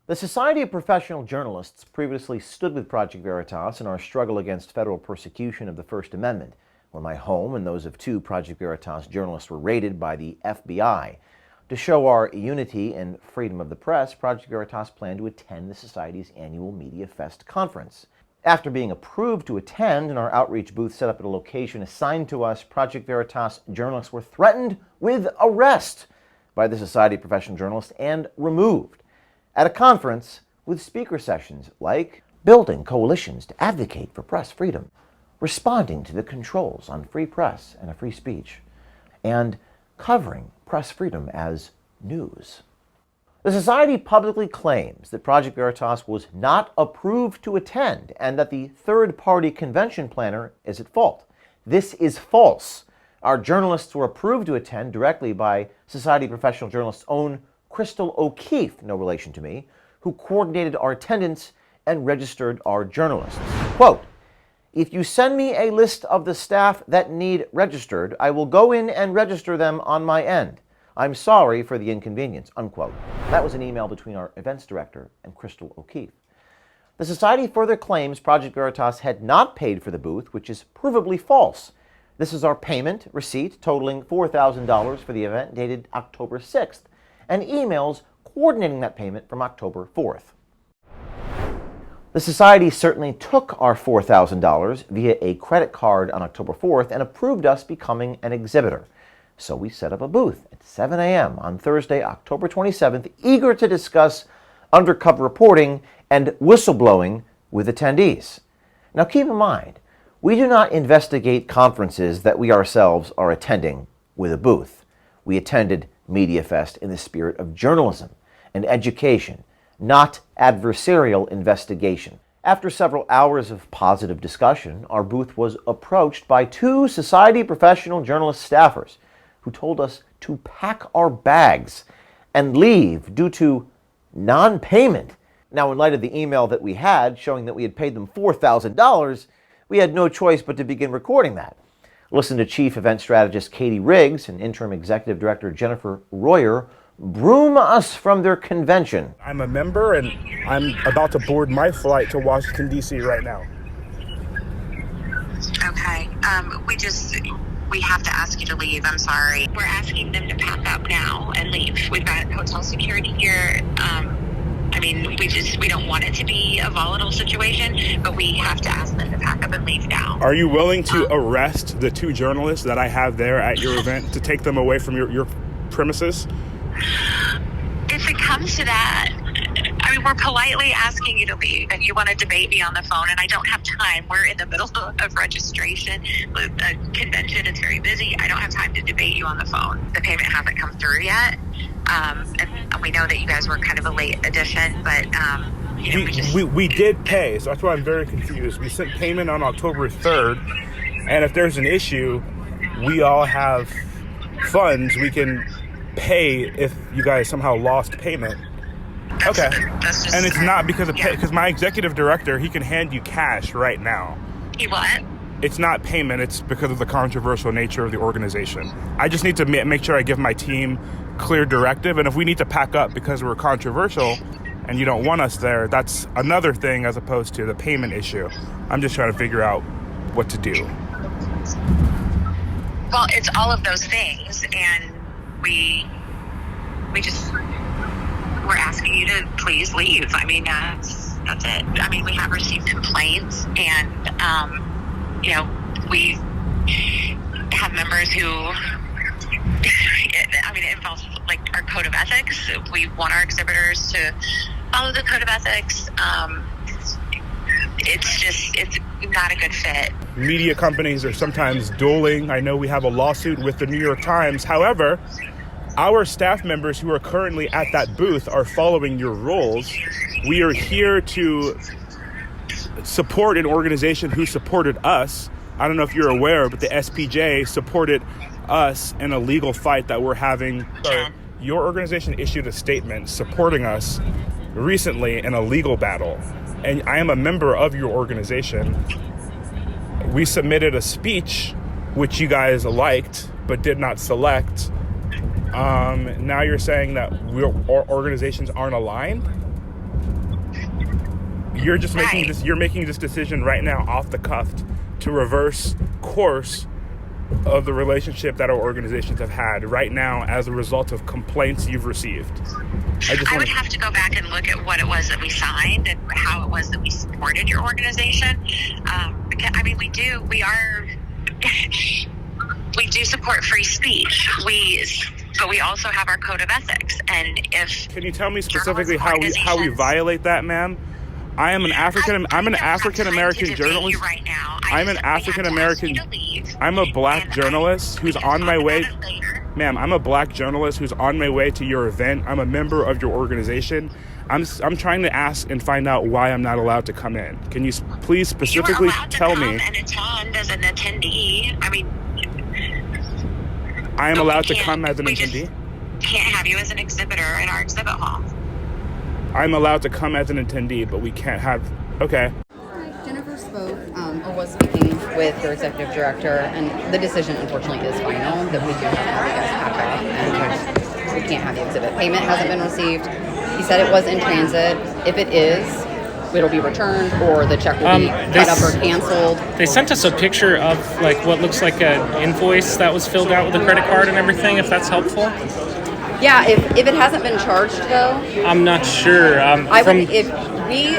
The Society of Professional Journalists previously stood with Project Veritas in our struggle against federal persecution of the First Amendment, when my home and those of two Project Veritas journalists were raided by the FBI. To show our unity and freedom of the press, Project Veritas planned to attend the Society's annual MediaFest conference. After being approved to attend and our outreach booth set up at a location assigned to us, Project Veritas journalists were threatened with arrest by the Society of Professional Journalists and removed. At a conference with speaker sessions like building coalitions to advocate for press freedom, responding to the controls on free press and a free speech, and covering press freedom as news. The Society publicly claims that Project Veritas was not approved to attend and that the third-party convention planner is at fault. This is false. Our journalists were approved to attend directly by Society of Professional Journalists' own Crystal O'Keefe, no relation to me, who coordinated our attendance and registered our journalists. Quote, "If you send me a list of the staff that need registered, I will go in and register them on my end. I'm sorry for the inconvenience," unquote. That was an email between our events director and Crystal O'Keefe. The Society further claims Project Veritas had not paid for the booth, which is provably false. This is our payment receipt totaling $4,000 for the event dated October 6th. And emails coordinating that payment from October 4th. The Society certainly took our $4,000 via a credit card on October 4th and approved us becoming an exhibitor. So we set up a booth at 7 a.m. on Thursday, October 27th, eager to discuss undercover reporting and whistleblowing with attendees. Now keep in mind, we do not investigate conferences that we ourselves are attending with a booth. We attended MediaFest in the spirit of journalism and education, not adversarial investigation. After several hours of positive discussion, our booth was approached by two Society Professional Journalist staffers who told us to pack our bags and leave due to non-payment. Now, in light of the email that we had showing that we had paid them $4,000, we had no choice but to begin recording that. Listen to Chief Event Strategist Katie Riggs and Interim Executive Director Jennifer Royer broom us from their convention. I'm a member and I'm about to board my flight to Washington, D.C. right now. Okay. We have to ask you to leave. I'm sorry. We're asking them to pack up now and leave. We've got hotel security here. We don't want it to be a volatile situation, but we have to ask them to pack up and leave now. Are you willing to arrest the two journalists that I have there at your event to take them away from your premises? If it comes to that, we're politely asking you to leave, and you want to debate me on the phone, and I don't have time. We're in the middle of registration with a convention. It's very busy. I don't have time to debate you on the phone. The payment hasn't come through yet, and we know that you guys were kind of a late addition, but we did pay, so that's why I'm very confused. We sent payment on October 3rd, and if there's an issue, we all have funds we can pay if you guys somehow lost payment. Okay. And it's not because of because my executive director, he can hand you cash right now. He what? It's not payment, it's because of the controversial nature of the organization. I just need to make sure I give my team clear directive, and if we need to pack up because we're controversial and you don't want us there, that's another thing as opposed to the payment issue. I'm just trying to figure out what to do. Well, it's all of those things, and we're asking you to please leave. That's it. We have received complaints, and we have members who it involves our code of ethics. We want our exhibitors to follow the code of ethics. It's not a good fit. Media companies are sometimes dueling. I know we have a lawsuit with the New York Times. However, our staff members who are currently at that booth are following your rules. We are here to support an organization who supported us. I don't know if you're aware, but the SPJ supported us in a legal fight that we're having. Your organization issued a statement supporting us recently in a legal battle, and I am a member of your organization. We submitted a speech which you guys liked but did not select. Now you're saying that our organizations aren't aligned? You're just making Right. this. You're making this decision right now off the cuff to reverse course of the relationship that our organizations have had right now as a result of complaints you've received. I would have to go back and look at what it was that we signed and how it was that we supported your organization. Because, I mean, we do support free speech. But we also have our code of ethics. And if Can you tell me specifically journalism how we organizations- violate that, ma'am? I'm an African American journalist. Right now. I'm an African American. I'm a black journalist who's on my way. Ma'am, I'm a black journalist who's on my way to your event. I'm a member of your organization. I'm trying to ask and find out why I'm not allowed to come in. Can you please specifically tell me? You are allowed to come and attend as an attendee. I mean, I am but we allowed to can't- come as an we just attendee? Can't have you as an exhibitor in our exhibit hall. I'm allowed to come as an attendee, but we can't have... Okay. Jennifer spoke, or was speaking with your executive director, and the decision, unfortunately, is final, that we do have to have you guys pack up, and we can't have you exhibit. Payment hasn't been received. He said it was in transit. If it is, it'll be returned, or the check will be cut up or canceled. They sent us a picture of like what looks like an invoice that was filled out with a credit card and everything, if that's helpful. Yeah, if it hasn't been charged, though, I'm not sure. if we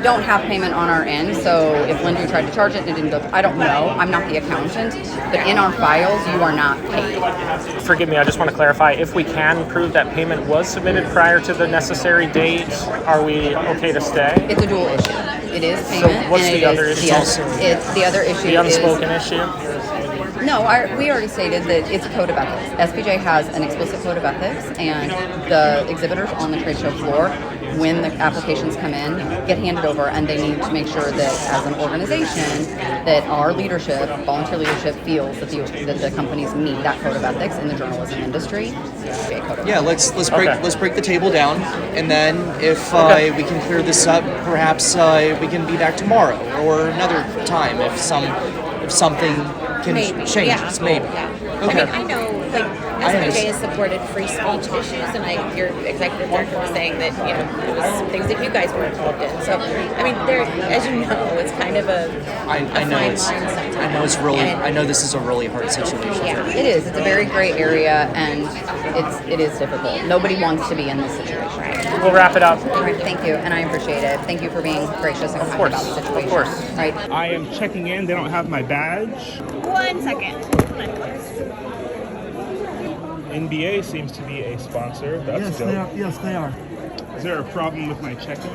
don't have payment on our end, so if Lindsay tried to charge it and it didn't go, I don't know. I'm not the accountant, but in our files, you are not paid. Forgive me, I just want to clarify. If we can prove that payment was submitted prior to the necessary date, are we okay to stay? It's a dual issue. It is payment, what's and the other issue? The other issue The unspoken is... issue? No, we already stated that it's a code of ethics. SPJ has an explicit code of ethics, and the exhibitors on the trade show floor, when the applications come in, get handed over, and they need to make sure that as an organization, that our leadership, volunteer leadership, feels that the companies meet that code of ethics in the journalism industry. The SPJ code of ethics. Let's break the table down, and then if we can clear this up, perhaps we can be back tomorrow or another time if something can change. Yeah. Maybe. Yeah. Okay. I mean, I know, like, SPJ has supported free speech issues, and your executive director was saying that, it was things that you guys were involved in. So, I mean, there, as you know, it's kind of a I know fine it's. line sometimes. I know it's really. And- I know this is a really hard situation. Yeah. It is. It's a very gray area, and it is difficult. Nobody wants to be in this situation. We'll wrap it up. All right, thank you, and I appreciate it. Thank you for being gracious and kind about the situation. Of course. Right. I am checking in. They don't have my badge. 1 second. NBA seems to be a sponsor. That's dope. Yes, they are. Is there a problem with my check-in?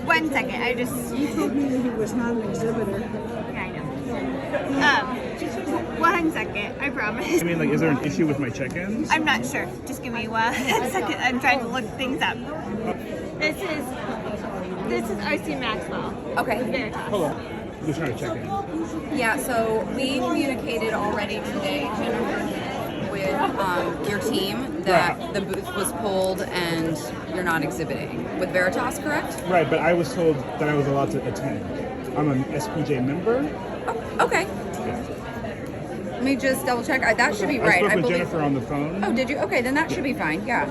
1 second. I just. You told me he was not an exhibitor. Yeah, I know. 1 second. I promise. I mean, is there an issue with my check-ins? I'm not sure. Just give me 1 second. I'm trying to look things up. This is RC Maxwell. Okay. Veritas. Hold on. I'm just trying to check in. Yeah, so we communicated already today, Jennifer, with your team that the booth was pulled and you're not exhibiting. With Veritas, correct? Right, but I was told that I was allowed to attend. I'm an SPJ member. Oh, okay. Let me just double check. That should be right. I spoke with believe. Jennifer on the phone. Oh, did you? Okay, then that should be fine. Yeah.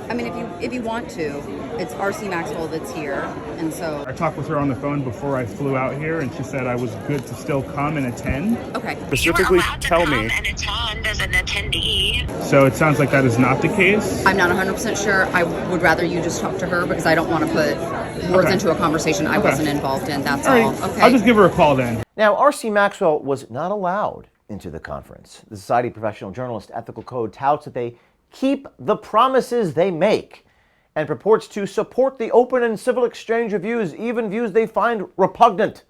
I mean, if you want to, it's RC Maxwell that's here, and so. I talked with her on the phone before I flew out here, and she said I was good to still come and attend. Okay. Specifically, You are allowed to tell come me. and attend as an attendee. So it sounds like that is not the case. I'm not 100% sure. I would rather you just talk to her because I don't want to put words Okay. into a conversation I wasn't involved in. That's All all. right, Okay. I'll just give her a call then. Now, R.C. Maxwell was not allowed into the conference. The Society of Professional Journalists Ethical Code touts that they keep the promises they make and purports to support the open and civil exchange of views, even views they find repugnant.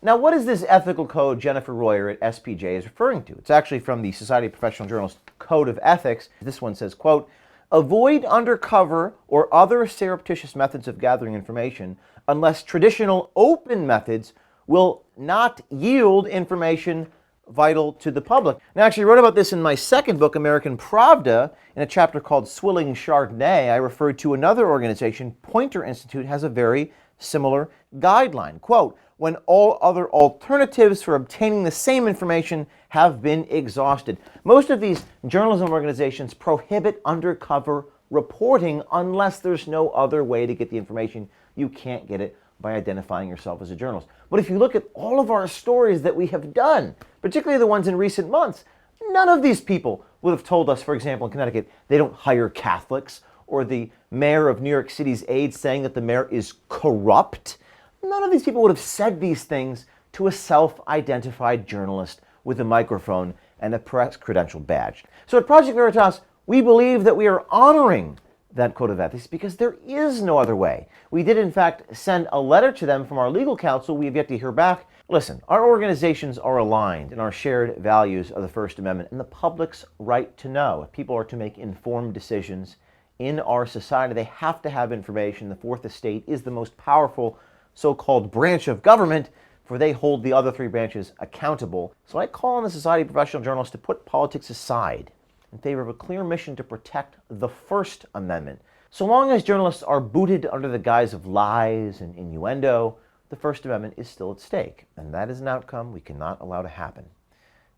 Now, what is this ethical code Jennifer Royer at SPJ is referring to? It's actually from the Society of Professional Journalists Code of Ethics. This one says, quote, avoid undercover or other surreptitious methods of gathering information unless traditional open methods will not yield information vital to the public. Now, I actually wrote about this in my second book, American Pravda, in a chapter called Swilling Chardonnay. I referred to another organization, Poynter Institute, has a very similar guideline. Quote, when all other alternatives for obtaining the same information have been exhausted. Most of these journalism organizations prohibit undercover reporting unless there's no other way to get the information. You can't get it by identifying yourself as a journalist. But if you look at all of our stories that we have done, particularly the ones in recent months, none of these people would have told us, for example, in Connecticut, they don't hire Catholics, or the mayor of New York City's aide saying that the mayor is corrupt. None of these people would have said these things to a self-identified journalist with a microphone and a press credential badge. So at Project Veritas, we believe that we are honoring that code of ethics because there is no other way. We did, in fact, send a letter to them from our legal counsel. We have yet to hear back. Listen, our organizations are aligned in our shared values of the First Amendment and the public's right to know. If people are to make informed decisions in our society, they have to have information. The Fourth Estate is the most powerful so-called branch of government, for they hold the other three branches accountable. So I call on the Society of Professional Journalists to put politics aside in favor of a clear mission to protect the First Amendment. So long as journalists are booted under the guise of lies and innuendo, the First Amendment is still at stake, and that is an outcome we cannot allow to happen.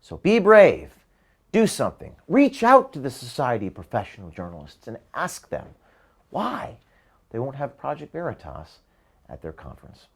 So be brave, do something, reach out to the Society of Professional Journalists and ask them why they won't have Project Veritas at their conference.